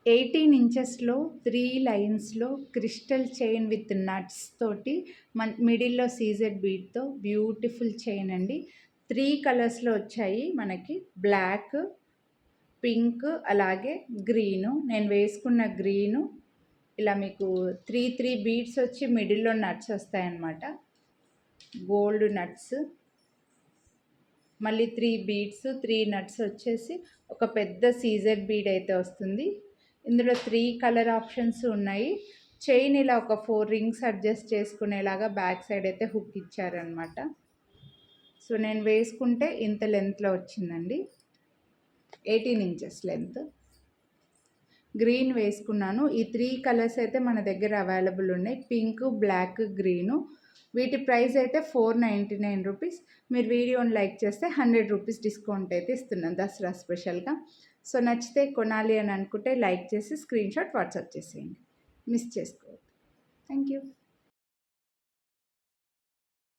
18 ఇంచెస్‌లో 3 లైన్స్‌లో crystal chain with nuts తోటి మిడిల్‌లో సీజెడ్ బీడ్‌తో బ్యూటిఫుల్ చైన్ అండి. 3 కలర్స్‌లో వచ్చాయి మనకి. బ్లాక్, పింక్ అలాగే గ్రీను. నేను వేసుకున్న గ్రీను ఇలా మీకు 3 బీడ్స్ వచ్చి మిడిల్‌లో నట్స్ వస్తాయన్నమాట. Gold nuts. మళ్ళీ 3 బీడ్స్, 3 నట్స్ వచ్చేసి ఒక పెద్ద సీజెడ్ బీడ్ అయితే వస్తుంది. ఇందులో 3 కలర్ ఆప్షన్స్ ఉన్నాయి. చైన్ ఇలా ఒక 4 రింగ్స్ అడ్జస్ట్ చేసుకునేలాగా బ్యాక్ సైడ్ అయితే హుక్ ఇచ్చారనమాట. సో నేను వేసుకుంటే ఇంత లెంత్‌లో వచ్చిందండి. 18 ఇంచెస్ లెంత్. గ్రీన్ వేసుకున్నాను. ఈ 3 కలర్స్ అయితే మన దగ్గర అవైలబుల్ ఉన్నాయి. Pink, black, green. వీటి ప్రైస్ అయితే 499 రూపీస్. మీరు వీడియోని లైక్ చేస్తే 100 రూపీస్ డిస్కౌంట్ అయితే ఇస్తున్నాను దసరా స్పెషల్‌గా. సో నచ్చితే కొనాలి అని అనుకుంటే లైక్ చేసి స్క్రీన్‌షాట్ వాట్సాప్ చేసేయండి. మిస్ చేసుకోవద్దు. Thank you.